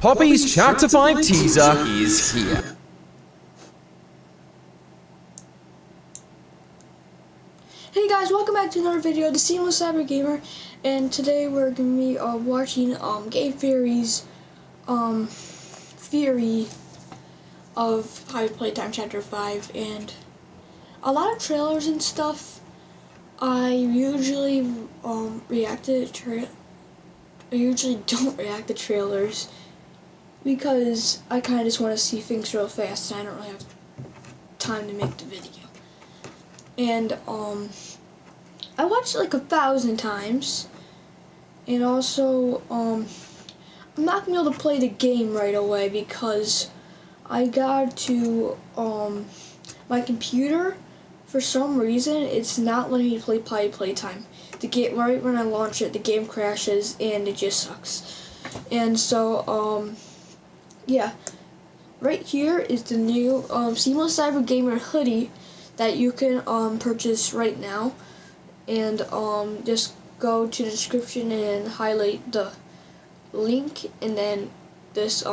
Poppy's Chapter 5 teaser is here. Hey guys, welcome back to another video of the Seamless Cyber Gamer, and today we're going to be watching Game Theory's theory of High Playtime Chapter 5, and a lot of trailers and stuff. I usually don't react to trailers because I kind of just want to see things real fast and I don't really have time to make the video. And I watched it like 1,000 times, and also I'm not gonna be able to play the game right away because I got to my computer. For some reason, it's not letting me play playtime. The game, right when I launch it, the game crashes and it just sucks. And so yeah, right here is the new Seamless Cyber Gamer hoodie that you can purchase right now, and just go to the description and highlight the link, and then this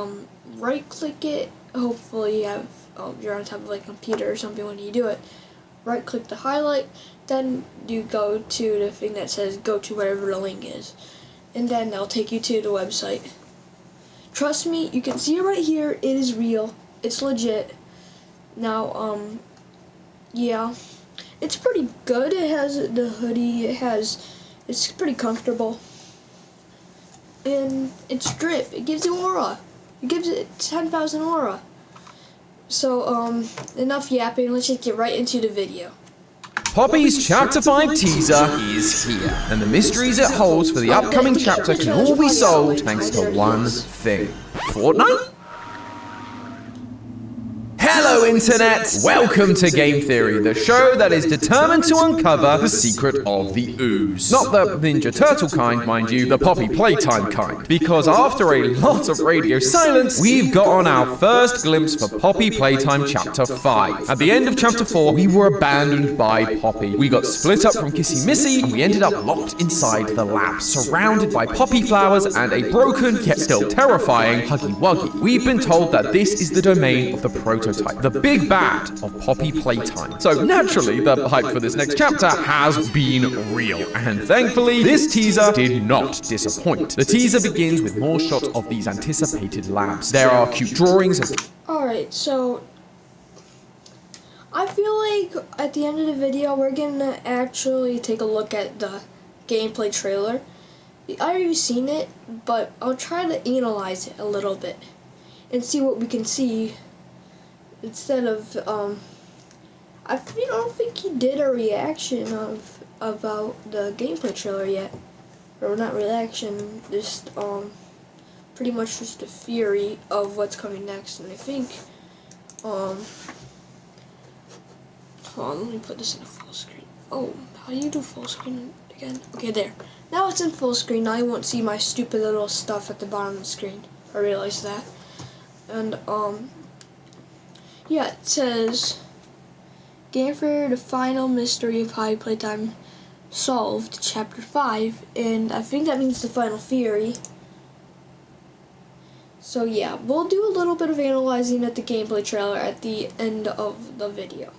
right click it. Hopefully you have you're on top of like a computer or something when you do it. Right click the highlight, then you go to the thing that says go to wherever the link is, and then they'll take you to the website. Trust me, you can see it right here. It is real. It's legit. Now yeah, it's pretty good. It has the hoodie. It's pretty comfortable, and it's drip. It gives you aura. It gives it 10,000 aura. So enough yapping. Let's just get right into the video. Poppy's Chapter 5 teaser is here, and the mysteries it holds for the upcoming chapter can all be solved thanks to one thing: Fortnite? Hello Internet! Welcome to Game Theory, the show that is determined to uncover the secret of the ooze. Not the Ninja Turtle kind, mind you, the Poppy Playtime kind. Because after a lot of radio silence, we've got on our first glimpse for Poppy Playtime Chapter 5. At the end of Chapter 4, we were abandoned by Poppy. We got split up from Kissy Missy, and we ended up locked inside the lab, surrounded by poppy flowers and a broken, yet still terrifying, Huggy Wuggy. We've been told that this is the domain of the prototype, the big bad of Poppy Playtime. So naturally, the hype for this next chapter has been real, and thankfully, this teaser did not disappoint. The teaser begins with more shots of these anticipated labs. There are cute drawings of... Alright, so I feel like at the end of the video, we're gonna actually take a look at the gameplay trailer. I already seen it, but I'll try to analyze it a little bit and see what we can see. Instead of, I don't think he did a reaction about the gameplay trailer yet. Or not reaction, just, pretty much just a theory of what's coming next. And I think, hold on, let me put this in a full screen. Oh, how do you do full screen again? Okay, there. Now it's in full screen. Now you won't see my stupid little stuff at the bottom of the screen. I realized that. And, yeah, it says, Game Theory, the final mystery of High Playtime solved, Chapter 5, and I think that means the final theory. So yeah, we'll do a little bit of analyzing at the gameplay trailer at the end of the video.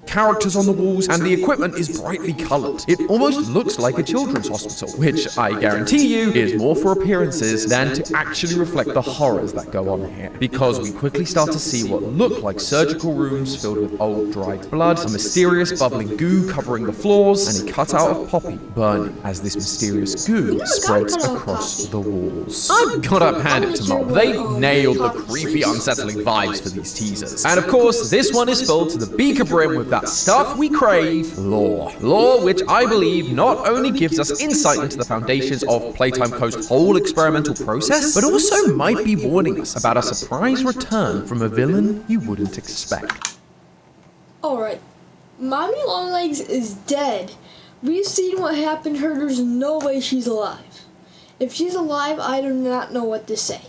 Characters on the walls, and the equipment is brightly coloured. It almost looks like a children's hospital, which I guarantee you is more for appearances than to actually reflect the horrors that go on here. Because we quickly start to see what look like surgical rooms filled with old dried blood, a mysterious bubbling goo covering the floors, and a cutout of Poppy burning as this mysterious goo spreads across the walls. I've gotta hand it to Mob. They nailed the creepy, unsettling vibes for these teasers. And of course, this one is full to the beaker brim with that stuff we crave, lore. Lore which I believe not only gives us insight into the foundations of Playtime Co's whole experimental process, but also might be warning us about a surprise return from a villain you wouldn't expect. Alright, Mommy Longlegs is dead. We've seen what happened to her. There's no way she's alive. If she's alive, I do not know what to say.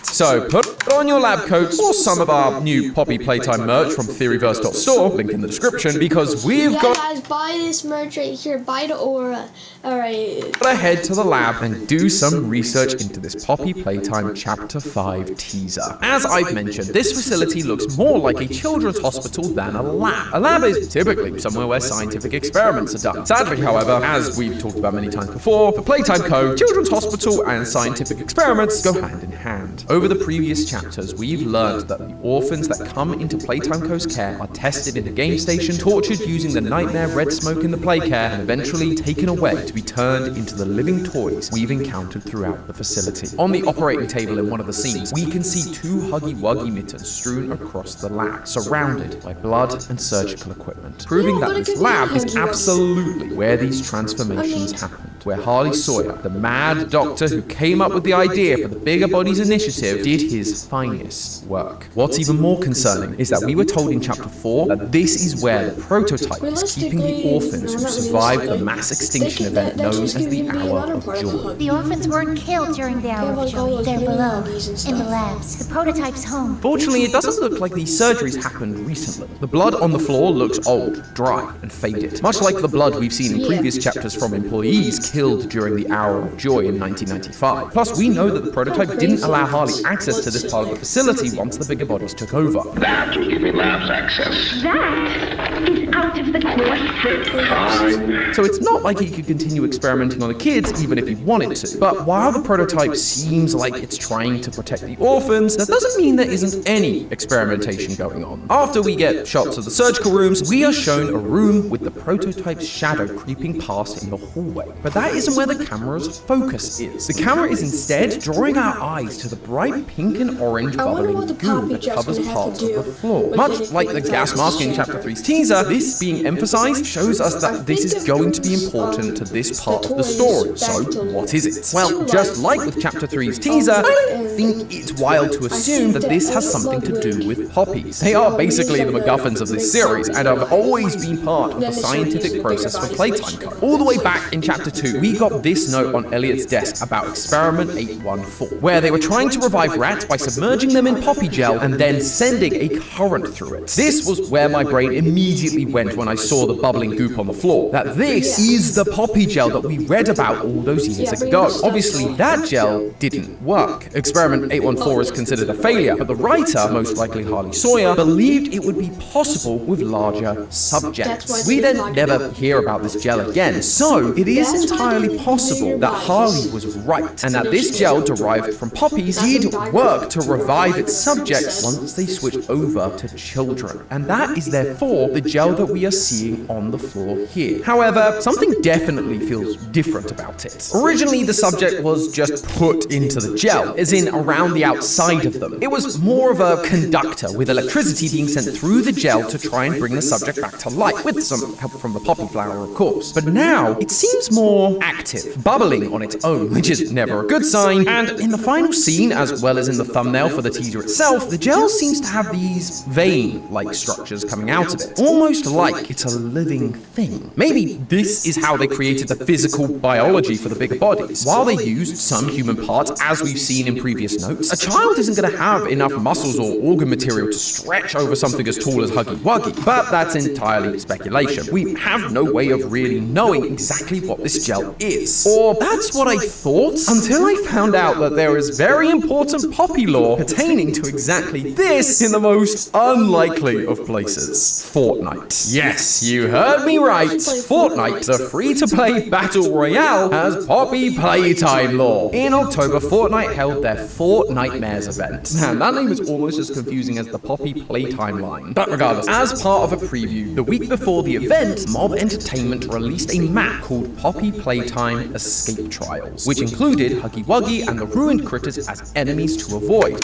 that. So put on your lab coats or some of our new Poppy Playtime merch from theoryverse.store, link in the description, because we've got guys, buy this merch right here. Buy the aura. Alright. to head to the lab and do some research into this Poppy Playtime Chapter 5 teaser. As I've mentioned, this facility looks more like a children's hospital than a lab. A lab is typically somewhere where scientific experiments are done. Sadly, however, as we've talked about many times before, for Playtime Co., children's hospital and scientific experiments go hand in hand. Over the previous chapters, we've learned that the orphans that come into Playtime Co.'s care are tested in the game station, tortured using the nightmare red smoke in the play care, and eventually taken away to be turned into the living toys we've encountered throughout the facility. On the operating table in one of the scenes, we can see 2 Huggy Wuggy mittens strewn across the lab, surrounded by blood and surgical equipment, proving that this lab is absolutely where these transformations happened, where Harley Sawyer, the mad doctor who came up with the idea for the Bigger Bodies initiative, did his finest work. What's even more concerning is that we were told in Chapter 4 that this is where the prototype is keeping the orphans who survived the mass extinction event known as the Hour of Joy. The orphans weren't killed during the Hour of Joy. They're below, in the labs. The prototype's home. Fortunately, it doesn't look like these surgeries happened recently. The blood on the floor looks old, dry, and faded, much like the blood we've seen in previous chapters from employees killed during the Hour of Joy in 1995. Plus, we know that the prototype didn't allow Harley access to this part of the facility once the Bigger Bodies took over. That will give me labs access. That is out of the question. Fine. So it's not like he could continue experimenting on the kids even if he wanted to. But while the prototype seems like it's trying to protect the orphans, that doesn't mean there isn't any experimentation going on. After we get shots of the surgical rooms, we are shown a room with the prototype's shadow creeping past in the hallway. But that isn't where the camera's focus is. The camera is instead drawing our eyes to the bright pink and orange bubbling goo that covers parts of the floor. Much like the gas mask in Chapter 3's teaser, this being emphasized shows us that this is going to be important to this part of the story. So, what is it? Well, just like with Chapter 3's teaser, I don't think it's wild to assume that this has something to do with poppies. They are basically the MacGuffins of this series, and have always been part of the scientific process for Playtime Co. All the way back in Chapter 2, we got this note on Elliot's desk about Experiment 814, where they were trying to revive rats by submerging them in poppy gel and then sending a current through it. This was where my brain immediately went when I saw the bubbling goop on the floor, that this is the poppy gel that we read about all those years ago. Obviously, that gel didn't work. Experiment 814 is considered a failure, but the writer, most likely Harley Sawyer, believed it would be possible with larger subjects. We then never hear about this gel again, so it is entirely possible that Harley was right, and that this gel derived from poppies did work to revive its subjects once they switched over to children. And that is therefore the gel that we are seeing on the floor here. However, something definitely feels different about it. Originally, the subject was just put into the gel, as in around the outside of them. It was more of a conductor with electricity being sent through the gel to try and bring the subject back to life, with some help from the poppy flower, of course. But now, it seems more active, bubbling on its own, which is never a good sign. And in the final scene, as well as in the thumbnail for the teaser itself, the gel seems to have these vein-like structures coming out of it, almost like it's a living thing. Maybe this is how they created the physical biology for the Bigger Bodies. While they used some human parts, as we've seen in previous notes, a child isn't going to have enough muscles or organ material to stretch over something as tall as Huggy Wuggy, but that's entirely speculation. We have no way of really knowing exactly what this gel is. Or that's what I thought, until I found out that there is very important poppy lore pertaining to exactly this in the most unlikely of places. Fortnite. Yes, you heard me right. Fortnite, the free-to-play battle royale, has Poppy Playtime lore. In October, Fortnite held their Fortnightmares event. Now, that name is almost as confusing as the Poppy Playtime line. But regardless, as part of a preview, the week before the event, Mob Entertainment released a map called Poppy Playtime Escape Trials, which included Huggy Wuggy and the ruined critters as enemies to avoid.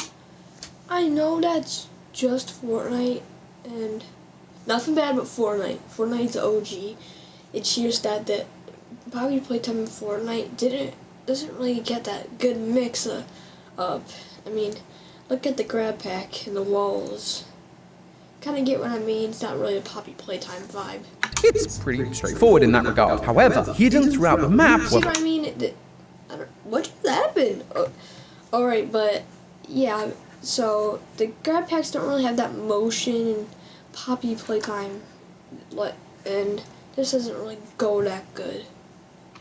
I know that's just Fortnite, and nothing bad about Fortnite. Fortnite's OG. It's just that Poppy Playtime and Fortnite doesn't really get that good mix up. I mean, look at the grab pack and the walls. Kind of get what I mean? It's not really a Poppy Playtime vibe. It's pretty straightforward in that regard. However, hidden throughout the map See what I mean? What just happened? Alright, but yeah, so the grab packs don't really have that motion and Poppy Playtime, and this doesn't really go that good.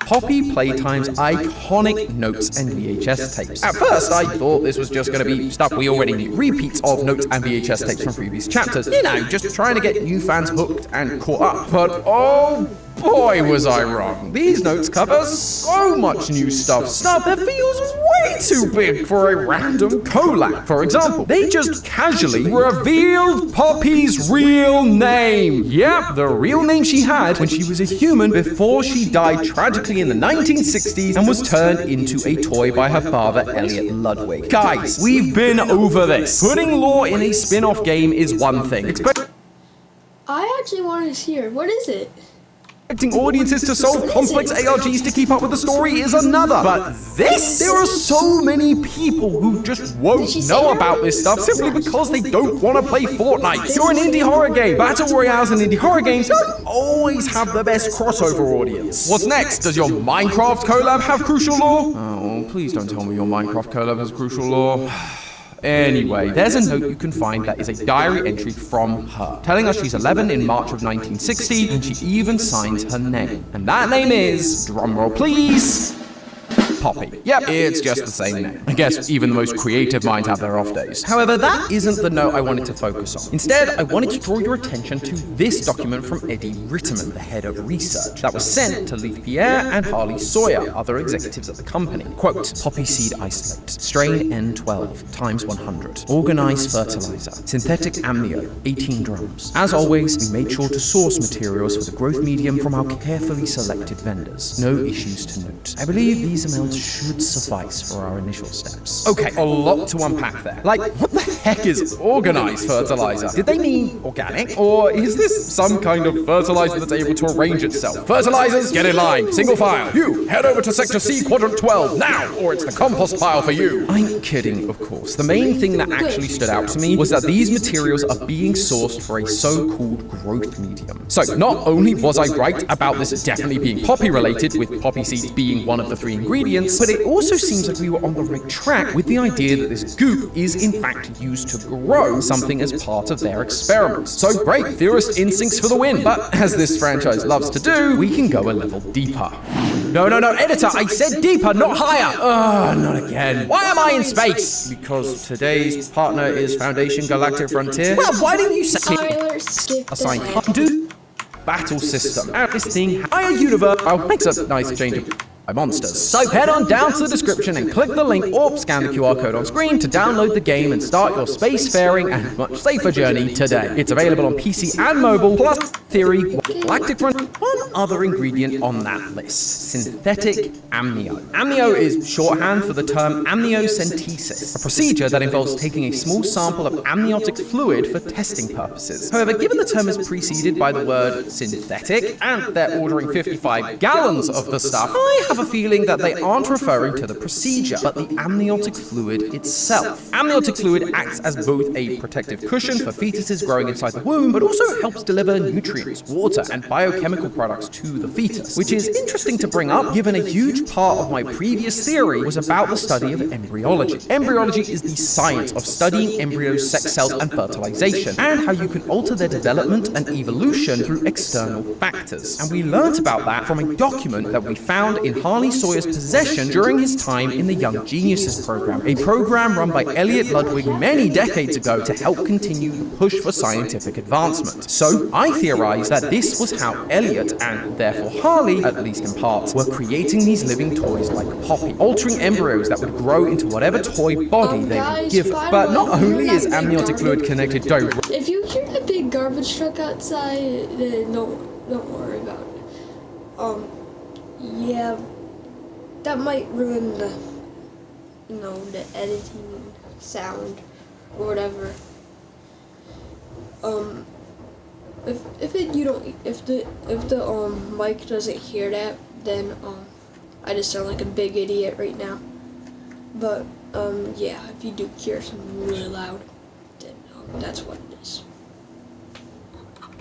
Poppy Playtime's iconic notes and VHS tapes. At first, I thought this was just going to be stuff we already knew. Repeats of notes and VHS tapes from previous chapters. You know, just trying to get new fans hooked and caught up. But oh boy was I wrong. These notes cover so much new stuff. Stuff that feels way too big for a random collab. For example, they just casually revealed Poppy's real name. Yep, the real name she had when she was a human before she died tragically in the 1960s and was turned into a toy by her father, Elliot Ludwig. Guys, we've been over this. Putting lore in a spin-off game is one thing. I actually want to hear, what is it? Expecting audiences to solve complex ARGs to keep up with the story is another. But this? There are so many people who just won't know about this stuff simply because they don't want to play Fortnite. You're an indie horror game. Battle Royales and indie horror games don't always have the best crossover audience. What's next? Does your Minecraft collab have crucial lore? Oh, please don't tell me your Minecraft collab has crucial lore. Anyway, there's a note you can find that is a diary entry from her, telling us she's 11 in March of 1960, and she even signs her name. And that name is, drumroll please, Poppy. Yep, it's just the same name. I guess even the most creative minds have their off days. However, that isn't the note I wanted to focus on. Instead, I wanted to draw your attention to this document from Eddie Ritterman, the head of research, that was sent to Leith Pierre and Harley Sawyer, other executives at the company. Quote, poppy seed isolate, strain N12, times 100, organized fertilizer, synthetic amnio, 18 drums. As always, we made sure to source materials for the growth medium from our carefully selected vendors. No issues to note. I believe these amounts should suffice for our initial steps. Okay, a lot to unpack there. Like, what the heck is organized fertilizer? Did they mean organic? Or is this some kind of fertilizer that's able to arrange itself? Fertilizers, get in line. Single file. You, head over to Sector C, Quadrant 12, now, or it's the compost pile for you. I'm kidding, of course. The main thing that actually stood out to me was that these materials are being sourced for a so-called growth medium. So, not only was I right about this definitely being poppy related, with poppy seeds being one of the 3 ingredients, but it also seems like we were on the right track with the idea that this goop is in fact used to grow something as part of their experiments. So great, theorist instincts for the win. But as this franchise loves to do, we can go a level deeper. No, editor, I said deeper, not higher. Ugh, not again. Why am I in space? Because today's partner is Foundation Galactic Frontier. Well, why didn't you say assign do battle system? This thing, higher universe. Oh, makes a nice change of monsters. So head on down to the description and click the link or scan the QR code on screen to download the game and start your spacefaring and much safer journey today. It's available on PC and mobile, plus Theory, Galactic Front, one other ingredient on that list, synthetic amnio. Amnio is shorthand for the term amniocentesis, a procedure that involves taking a small sample of amniotic fluid for testing purposes. However, given the term is preceded by the word synthetic, and they're ordering 55 gallons of the stuff, I have a feeling that they aren't referring to the procedure, but the amniotic fluid itself. Amniotic fluid acts as both a protective cushion for fetuses growing inside the womb, but also helps deliver nutrients, water, and biochemical products to the fetus, which is interesting to bring up given a huge part of my previous theory was about the study of embryology. Embryology is the science of studying embryos, sex cells, and fertilization, and how you can alter their development and evolution through external factors. And we learnt about that from a document that we found in Harley Sawyer's possession during his time in the Young Geniuses program, a program run by Elliot Ludwig many decades ago to help continue the push for scientific advancement. So I theorized that this was how Elliot, and therefore Harley, at least in part, were creating these living toys like Poppy, altering embryos that would grow into whatever toy body they would give. But not only is amniotic fluid connected directly. If you hear a big garbage truck outside, then don't worry about it. Yeah, that might ruin the, the editing sound or whatever. If the mic doesn't hear that, then I just sound like a big idiot right now. But yeah, if you do hear something really loud, then that's what it is.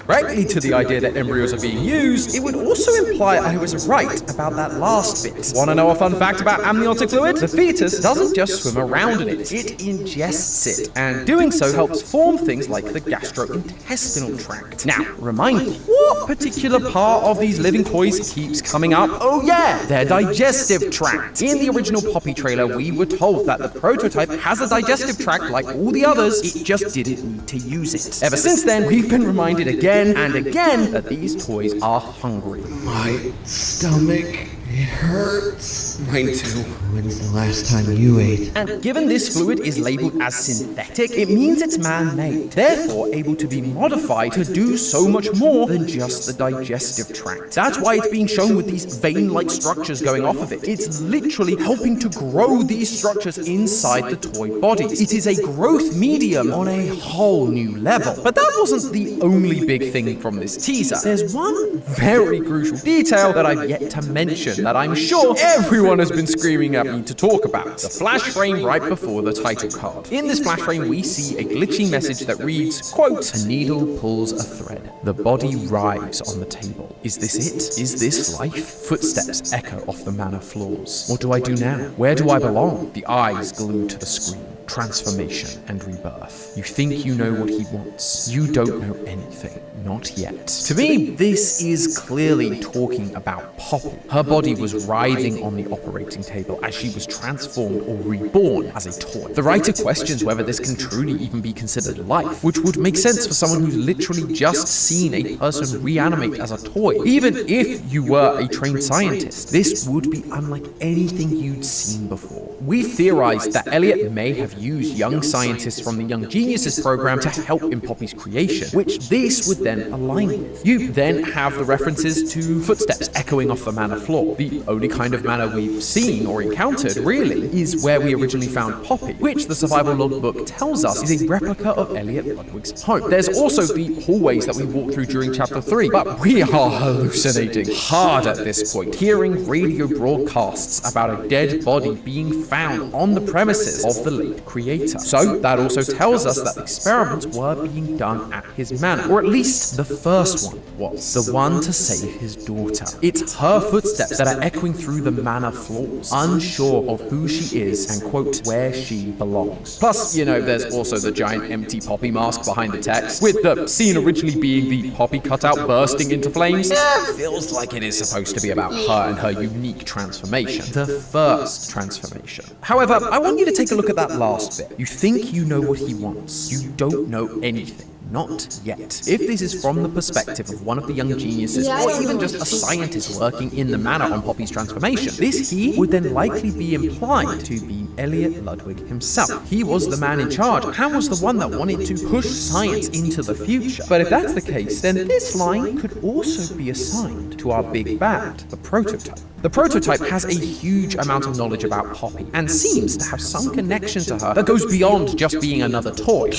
directly to the idea that embryos are being used, it would also imply I was right about that last bit. Want to know a fun fact about amniotic fluid? The fetus doesn't just swim around in it, it ingests it, and doing so helps form things like the gastrointestinal tract. Now, remind me, what particular part of these living toys keeps coming up? Oh yeah, their digestive tract. In the original Poppy trailer, we were told that the prototype has a digestive tract like all the others, it just didn't need to use it. Ever since then, we've been reminded again and again that these toys are hungry. My stomach, it hurts. Mine too. When's the last time you ate? And given this fluid is labeled as synthetic, it means it's man-made, therefore able to be modified to do so much more than just the digestive tract. That's why it's being shown with these vein-like structures going off of it. It's literally helping to grow these structures inside the toy body. It is a growth medium on a whole new level. But that wasn't the only big thing from this teaser. There's one very crucial detail that I've yet to mention that I'm sure everyone has been screaming at me to talk about. The flash frame right before the title card. In this flash frame, we see a glitchy message that reads, quote, "A needle pulls a thread. The body writhes on the table. Is this it? Is this life?" Footsteps echo off the manor floors. What do I do now? Where do I belong? The eyes glued to the screen. Transformation and rebirth. You think you know what he wants. You don't know anything. Not yet. To me, this is clearly talking about Poppy. Her body was writhing on the operating table as she was transformed or reborn as a toy. The writer questions whether this can truly even be considered life, which would make sense for someone who's literally just seen a person reanimate as a toy. Even if you were a trained scientist, this would be unlike anything you'd seen before. We theorized that Elliot may have used young scientists from the Young Geniuses program to help in Poppy's creation, which this would then align with. You then have the references to footsteps echoing off the manor floor. The only kind of manor we've seen or encountered, really, is where we originally found Poppy, which the survival logbook tells us is a replica of Elliot Ludwig's home. There's also the hallways that we walked through during Chapter 3, but we are hallucinating hard at this point, hearing radio broadcasts about a dead body being found on the premises of the late creator. So that also tells us that experiments were being done at his manor, or at least the first one was, the one to save his daughter. It's her footsteps that are echoing through the manor floors, unsure of who she is and, quote, where she belongs. Plus, you know, there's also the giant empty Poppy mask behind the text, with the scene originally being the Poppy cutout bursting into flames. Feels like it is supposed to be about her and her unique transformation. The first transformation. However, I want you to take a look at that last bit. You think you know what he wants. You don't know anything. Not yet. If this is from the perspective of one of the young geniuses, or even just a scientist working in the manor on Poppy's transformation, this he would then likely be implied to be Elliot Ludwig himself. He was the man in charge and was the one that wanted to push science into the future. But if that's the case, then this line could also be assigned to our big bad, the prototype. The prototype has a huge amount of knowledge about Poppy, and seems to have some connection to her that goes beyond just being another toy.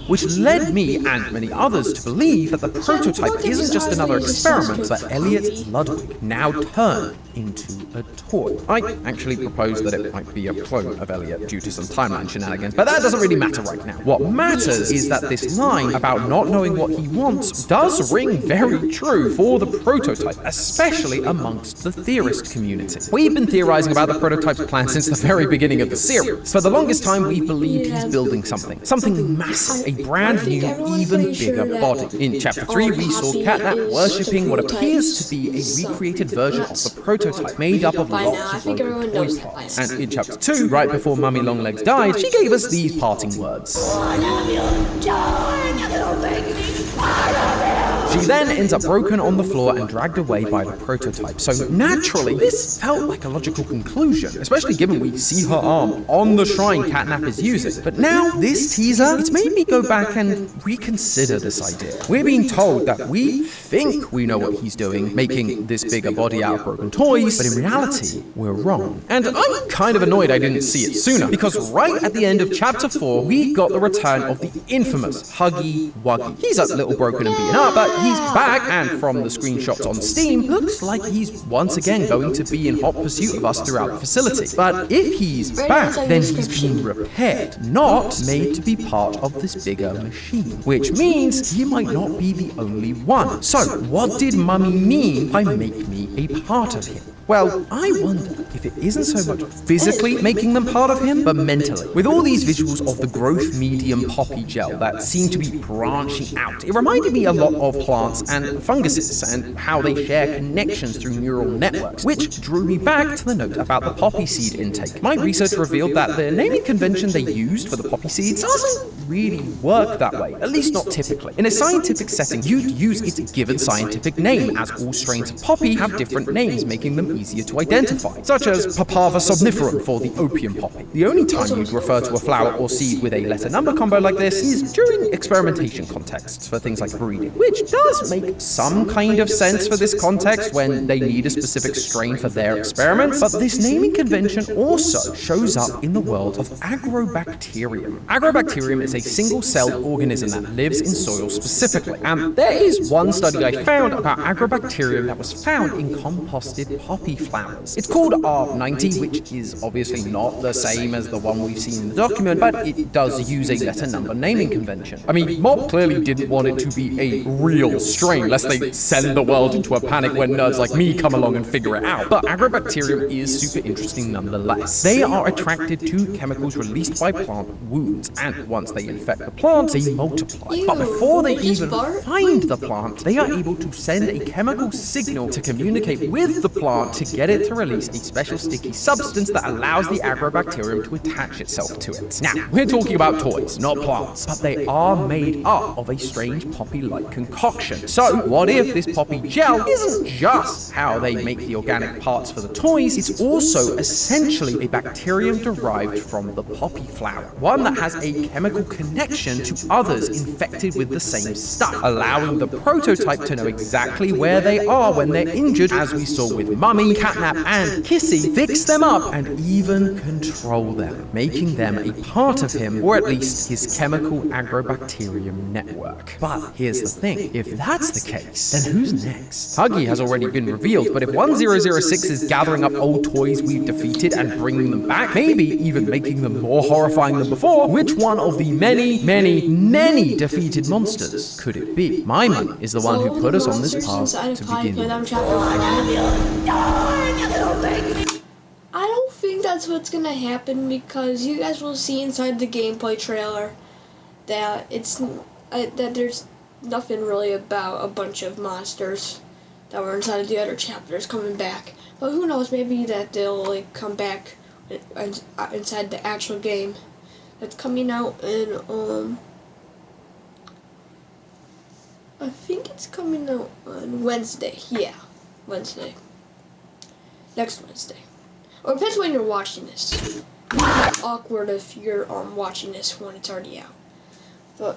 Which led me and many others to believe that the prototype isn't just another experiment, but Elliot Ludwig now turned into a toy. I actually proposed that it might be a clone of Elliot due to some timeline shenanigans, but that doesn't really matter right now. What matters is that this line about not knowing what he wants does ring very true for the prototype, especially amongst the theorist community. We've been theorizing about the prototype's plan since the very beginning of the series. For the longest time, we've believed he's building something massive, a brand new, even bigger body. In Chapter 3, we saw Catnap worshipping what appears to be a recreated version of the prototype, made up of lots of broken toy parts. And in Chapter 2, right before Mummy Longlegs died, she gave us these parting words. She then ends up broken on the floor and dragged away by the prototype. So naturally, this felt like a logical conclusion, especially given we see her arm on the shrine Catnap is using. But now, this teaser, it's made me go back and reconsider this idea. We're being told that we think we know what he's doing, making this bigger body out of broken toys, but in reality, we're wrong. And I'm kind of annoyed I didn't see it sooner, because right at the end of Chapter 4, we got the return of the infamous Huggy Wuggy. He's a little broken and beaten up, but he's back, and from the screenshots on Steam, looks like he's once again going to be in hot pursuit of us throughout the facility. But if he's back, then he's been repaired, not made to be part of this bigger machine, which means he might not be the only one. So, what did Mummy mean by make me a part of him? Well, I wonder if it isn't so much physically making them part of him, but mentally. With all these visuals of the growth medium poppy gel that seem to be branching out, it reminded me a lot of plants and funguses and how they share connections through neural networks, which drew me back to the note about the poppy seed intake. My research revealed that the naming convention they used for the poppy seeds doesn't really work that way, at least not typically. In a scientific setting, you'd use its given scientific name, as all strains of poppy have different names, making them easier to identify, such as Papaver somniferum for the opium poppy. The only time you'd refer to a flower or seed with a letter-number combo like this is during experimentation contexts for things like breeding, which does make some kind of sense for this context when they need a specific strain for their experiments, but this naming convention also shows up in the world of Agrobacterium. Agrobacterium is a single-celled organism that lives in soil specifically, and there is one study I found about Agrobacterium that was found in composted poppy flowers. It's called R90, which is obviously not the same as the one we've seen in the document, but it does use a letter-number naming convention. I mean, Mob clearly didn't want it to be a real strain, lest they send the world into a panic when nerds like me come along and figure it out. But Agrobacterium is super interesting nonetheless. They are attracted to chemicals released by plant wounds, and once they infect the plant, they multiply. But before they even find the plant, they are able to send a chemical signal to communicate with the plant to get it to release a special sticky substance that allows the Agrobacterium to attach itself to it. Now, we're talking about toys, not plants, but they are made up of a strange poppy-like concoction. So, what if this poppy gel isn't just how they make the organic parts for the toys, it's also essentially a bacterium derived from the poppy flower, one that has a chemical connection to others infected with the same stuff, allowing the prototype to know exactly where they are when they're injured, as we saw with Mummy, Catnap, and Kissy, fix them up, and even control them, making them a part of him, or at least his chemical Agrobacterium network. But here's the thing, if that's the case, then who's next? Huggy has already been revealed, but if 1006 is gathering up old toys we've defeated and bringing them back, maybe even making them more horrifying than before, which one of the many defeated monsters could it be? My money is the one who put us on this path to begin with. I don't think that's what's gonna happen, because you guys will see inside the gameplay trailer that that there's nothing really about a bunch of monsters that were inside of the other chapters coming back. But who knows? Maybe that they'll come back inside the actual game that's coming out in I think it's coming out on Wednesday. Yeah, Wednesday. Next Wednesday. Or it depends when you're watching this. It's awkward if you're watching this when it's already out. But,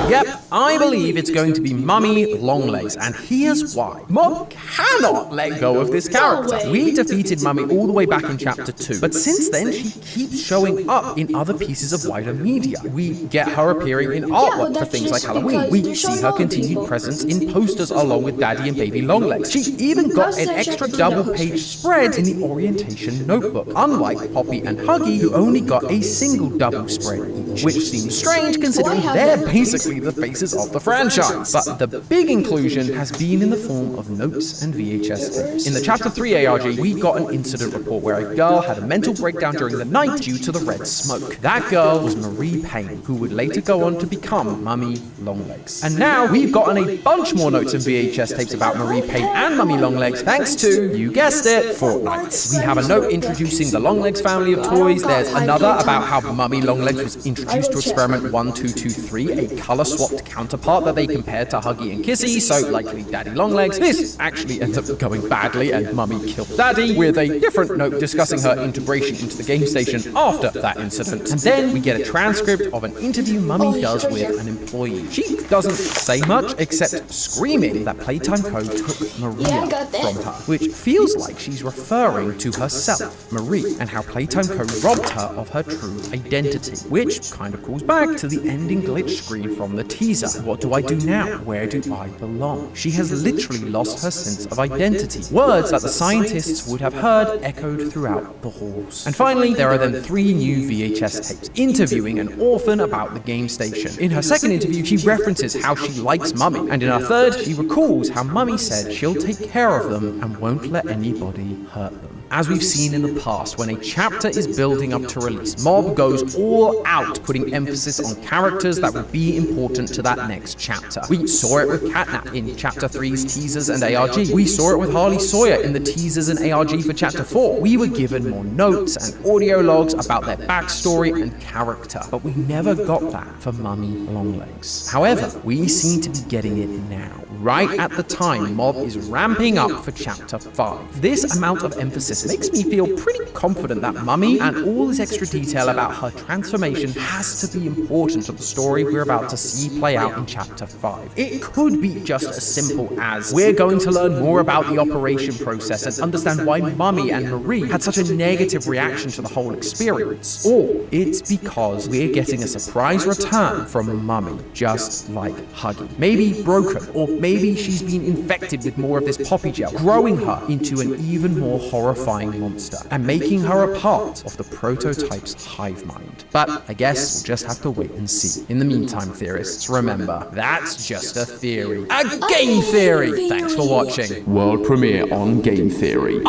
Yep, I believe it's going to be Mummy Longlegs, and here's why. Mob cannot let go of this character. We defeated Mummy all the way back in Chapter 2, but since then she keeps showing up in other pieces of wider media. We get her appearing in artwork for things like Halloween. We see her continued presence in posters along with Daddy and Baby Longlegs. She even got an extra double-page spread in the orientation notebook, unlike Poppy and Huggy, who only got a single double spread each, which seems strange considering they're basically the faces of the franchise. But the big inclusion has been in the form of notes and VHS tapes. In the Chapter 3 ARG, we got an incident report where a girl had a mental breakdown during the night due to the red smoke. That girl was Marie Payne, who would later go on to become Mummy Longlegs. And now we've gotten a bunch more notes and VHS tapes about Marie Payne and Mummy Longlegs thanks to, you guessed it, Fortnite. We have a note introducing the Longlegs family of toys. There's another about how Mummy Longlegs was introduced to experiment 1223, a color-swapped counterpart that they compared to Huggy and Kissy, so likely Daddy Longlegs. This actually ends up going badly and Mummy killed Daddy, with a different note discussing her integration into the game station after that incident. And then we get a transcript of an interview Mummy does with an employee. She doesn't say much except screaming that Playtime Co. took Maria from her, which feels like she's referring to herself, Marie, and how Playtime Co. robbed her of her true identity, which kind of calls back to to the ending glitch screen from the teaser. What do I do now? Where do I belong? She has literally lost her sense of identity. Words that the scientists would have heard echoed throughout the halls. And finally, there are then 3 new VHS tapes interviewing an orphan about the game station. In her second interview, she references how she likes Mummy, and in her third, she recalls how Mummy said she'll take care of them and won't let anybody hurt them. As we've seen in the past, when a chapter is building up to release, Mob goes all out, putting emphasis on characters that will be important to that next chapter. We saw it with Catnap in Chapter 3's teasers and ARG. We saw it with Harley Sawyer in the teasers and ARG for Chapter 4. We were given more notes and audio logs about their backstory and character, but we never got that for Mummy Longlegs. However, we seem to be getting it now, right at the time Mob is ramping up for Chapter 5. This amount of emphasis makes me feel pretty confident that Mummy and all this extra detail about her transformation has to be important to the story we're about to see play out in Chapter 5. It could be just as simple as we're going to learn more about the operation process and understand why Mummy and Marie had such a negative reaction to the whole experience. Or it's because we're getting a surprise return from Mummy, just like Huggy. Maybe broken, or maybe she's been infected with more of this poppy gel, growing her into an even more horrifying monster, and making her a part of the prototype's hive mind. But I guess we'll just have to wait and see. In the meantime, theorists, remember, that's just a theory. A game theory! Thanks for watching. World premiere on Game Theory.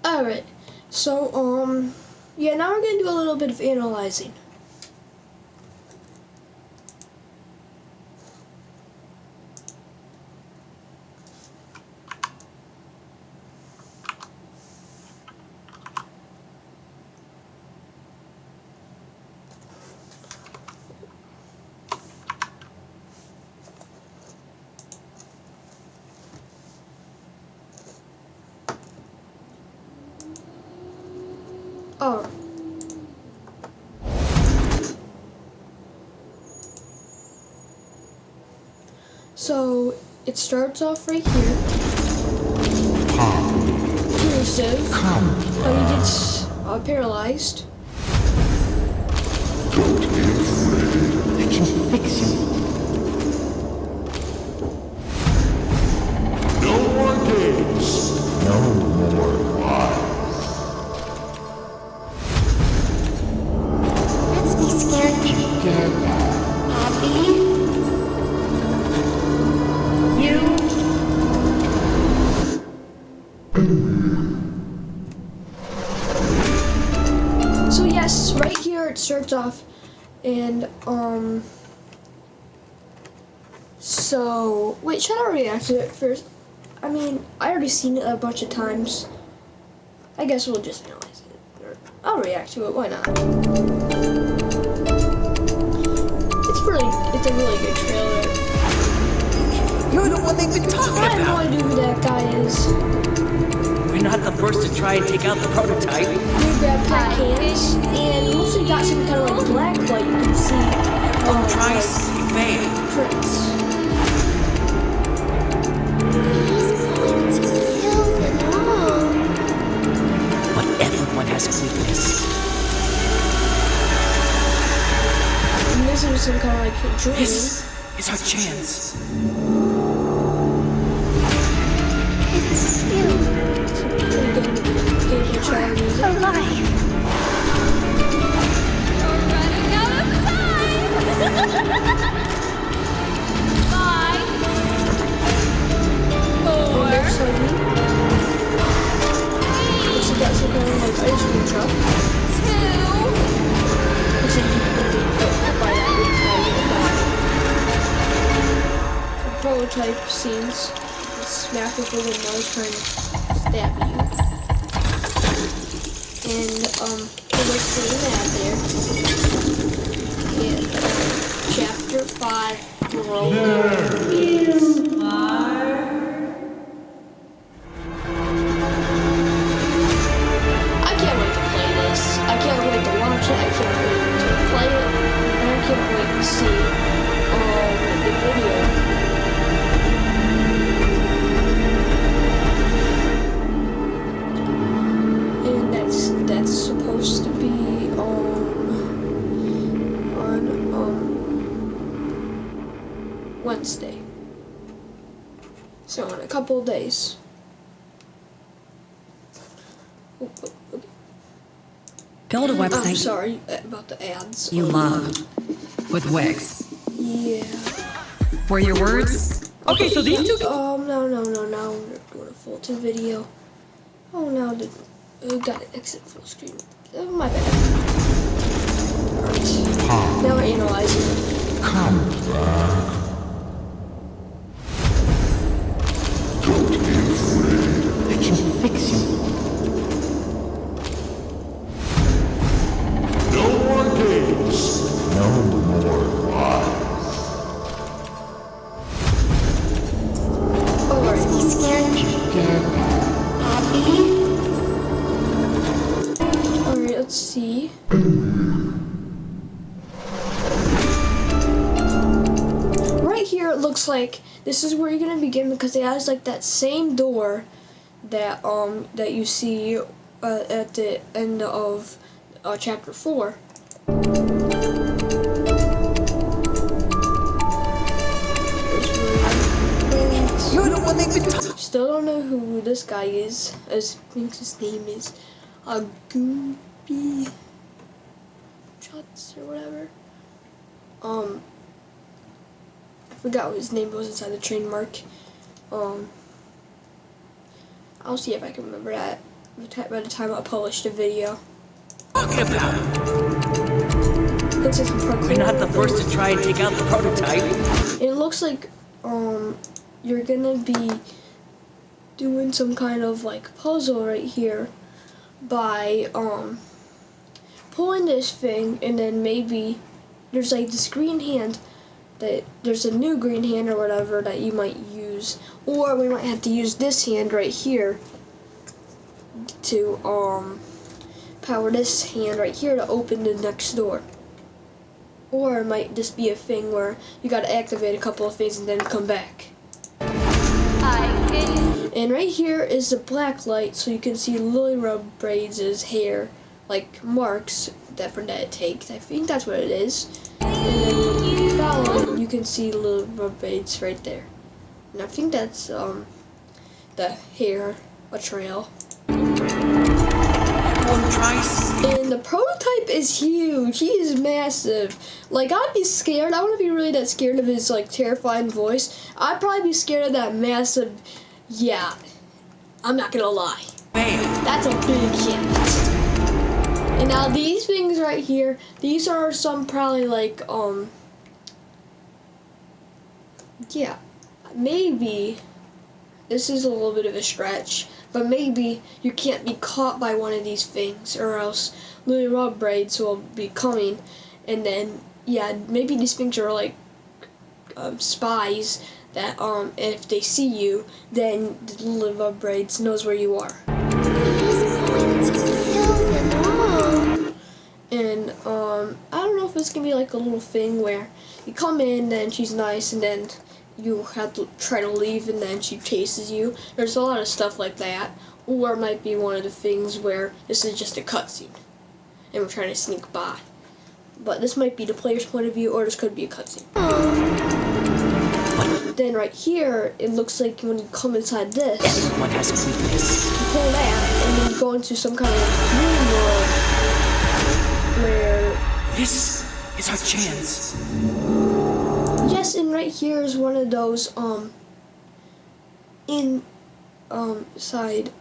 Alright, so, yeah, now we're gonna do a little bit of analyzing. Oh. So it starts off right here. Elusive. He gets paralyzed. I can fix you. No more games. No more lies. Let's be scared together. Abby? You? So yes, right here it starts off, and so wait, should I react to it first? I mean, I already seen it a bunch of times. I guess we'll just analyze it. Or I'll react to it. Why not? It's a really good trailer. You're the one they've been talking I have no about. idea who that guy is. We're not the first to try and take out the prototype. We grabbed black cans, and we also got some kind of like black light. You can see. Everyone tries, you fail. Prints. He's going to kill them all. But everyone has a weakness. And this is some kind of like dream. This is our chance. It's you. Pretty good child music. Alive. You're running out of time. 5, 4, And there's Sophie. And she got some kind of like ice cream truck. 2. And she by that prototype scenes. Smack with the windows trying to stab you. And it looks pretty mad there. And chapter 5, World is I can't wait to play this. I can't wait to watch it. I can't wait to play it. And I can't wait to see the video. And that's supposed to be on Wednesday. So in a couple of days. Okay. Go to I'm website sorry about the ads. you love with Wix. Yeah. For your words. Okay, so these two. No, now we're doing a Fulton video. Oh, now I gotta exit full screen. Oh, my bad. Alright. Now we're analyzing. Come back. Don't be afraid. I can fix you. No more games. No more lies. Let's be scared together. Happy? Alright, let's see. Right here it looks like this is where you're gonna begin because it has like that same door that that you see at the end of chapter 4. You're the one they've been talking. Still don't know who this guy is. I think his name is Gooby Chuts or whatever. I forgot what his name was inside the trademark. I'll see if I can remember that by the time I publish the video. Talking about. Looks like some parkour. We're not the first to try and take out the prototype. It looks like you're gonna be doing some kind of like puzzle right here by pulling this thing, and then maybe there's like this green hand that there's a new green hand or whatever that you might use, or we might have to use this hand right here to power this hand right here to open the next door. Or it might just be a thing where you gotta activate a couple of things and then come back. And right here is the black light, so you can see Lily Rub Braids' hair, like marks that it takes. I think that's what it is. And then when you follow, you can see Lily Rub Braids right there. And I think that's the hair, a trail. Everyone tries. And the prototype is huge. He is massive. Like, I'd be scared. I wouldn't be really that scared of his, like, terrifying voice. I'd probably be scared of that massive, yeah, I'm not gonna lie. Bam. That's a big hit. And now these things right here, these are some probably, like, yeah, maybe this is a little bit of a stretch, but maybe you can't be caught by one of these things, or else Lily Rub Braids will be coming, and then, yeah, maybe these things are like spies that if they see you, then the Lily Rub Braids knows where you are. He's going to kill them all. And I don't know if it's gonna be like a little thing where you come in, then she's nice, and then you have to try to leave, and then she chases you. There's a lot of stuff like that. Or it might be one of the things where this is just a cutscene, and we're trying to sneak by. But this might be the player's point of view, or this could be a cutscene. Then right here, it looks like when you come inside this, Everyone has a weakness. you pull that, and then you go into some kind of dream world where, This is our chance. yes, and right here is one of those inside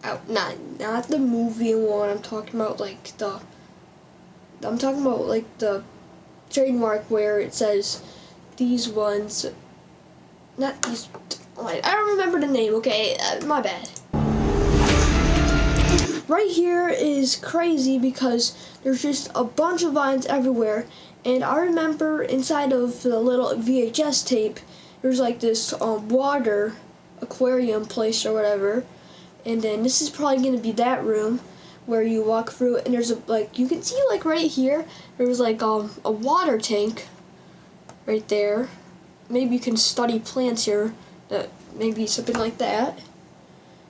out, not the movie one. I'm talking about like the trademark where it says these ones, not these. I don't remember the name. Okay, my bad. Right here is crazy because there's just a bunch of vines everywhere, and I remember inside of the little VHS tape, there's like this water aquarium place or whatever, and then this is probably gonna be that room where you walk through, and there's you can see like right here, there was like a water tank right there. Maybe you can study plants here, maybe something like that.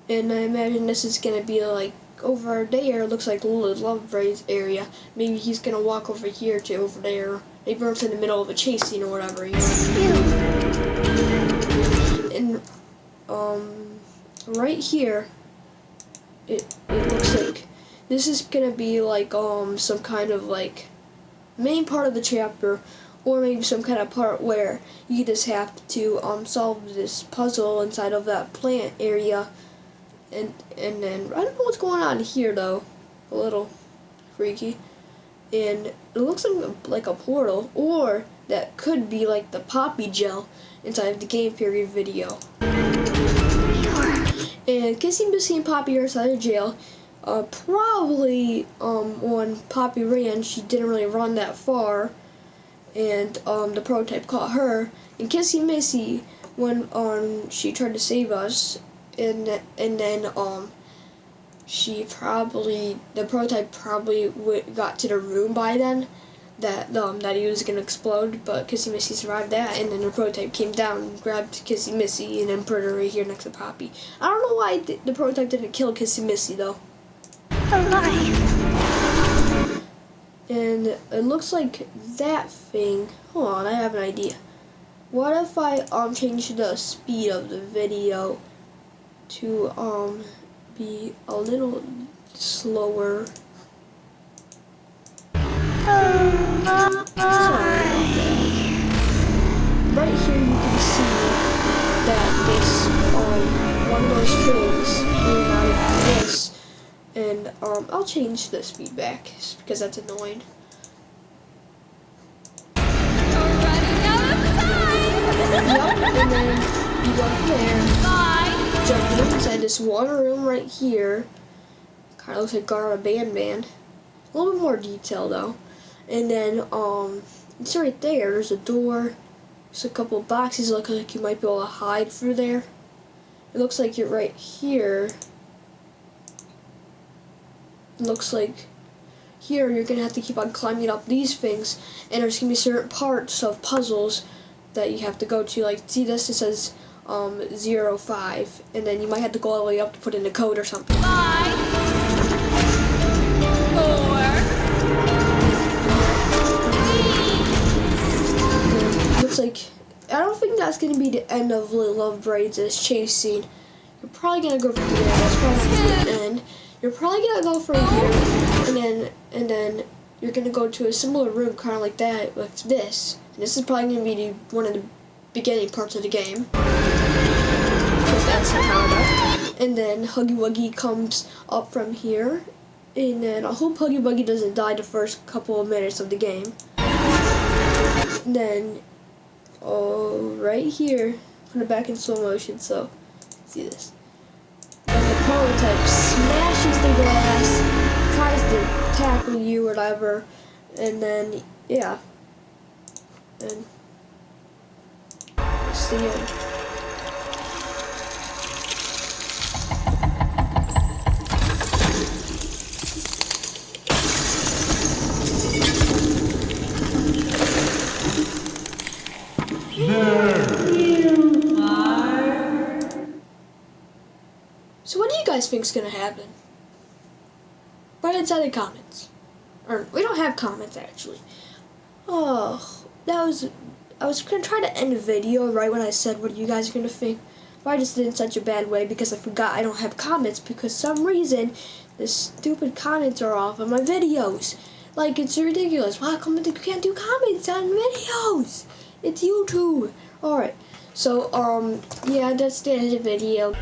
And I imagine this is gonna be like over there looks like Love Ray's area. Maybe he's gonna walk over here to over there. Maybe we're in the middle of a chase scene or whatever, you know. And right here, it looks like this is gonna be like some kind of like main part of the chapter, or maybe some kind of part where you just have to solve this puzzle inside of that plant area. And then I don't know what's going on here though, a little freaky. And it looks like a portal, or that could be like the poppy gel inside of the game period video. And Kissy, Missy, and Poppy are inside of jail. Probably when Poppy ran, she didn't really run that far, and the prototype caught her. And Kissy Missy, when she tried to save us, and then the prototype probably got to the room by then that he was gonna explode, but Kissy Missy survived that, and then the prototype came down and grabbed Kissy Missy and then put her right here next to Poppy. I don't know why the prototype didn't kill Kissy Missy though. Oh my. And it looks like that thing. Hold on, I have an idea. What if I change the speed of the video to be a little slower? Right here you can see that this one of those things came out of this, and I'll change the speed back because that's annoying. Yep, and then you go from there, jump inside this one room right here. Kind of looks like Garra Band. A little bit more detail though. And then it's right there. There's a door. There's a couple of boxes. Look like you might be able to hide through there. It looks like you're right here. It looks like here you're gonna have to keep on climbing up these things, and there's gonna be certain parts of puzzles that you have to go to. Like, see this? It says 05, and then you might have to go all the way up to put in the code or something. 5, 4. Looks like, I don't think that's gonna be the end of Love Ray's chase scene. You're probably gonna go from there. That's probably not the end. You're probably gonna go from here, and then you're gonna go to a similar room, kind of like that, like this. And this is probably gonna be one of the beginning parts of the game. Because that's how that. And then Huggy Wuggy comes up from here, and then I hope Huggy Wuggy doesn't die the first couple of minutes of the game. And then, right here, put it back in slow motion. So, see this. Prototype smashes the glass, tries to tackle you or whatever, and then, yeah. And it's the end. So what do you guys think is gonna happen? Write inside the comments. Or we don't have comments actually. Oh, I was gonna try to end the video right when I said what you guys are gonna think, but I just did it in such a bad way because I forgot I don't have comments because some reason the stupid comments are off of my videos. Like, it's ridiculous. Why come you can't do comments on videos? It's YouTube. Alright. So yeah, that's the end of the video.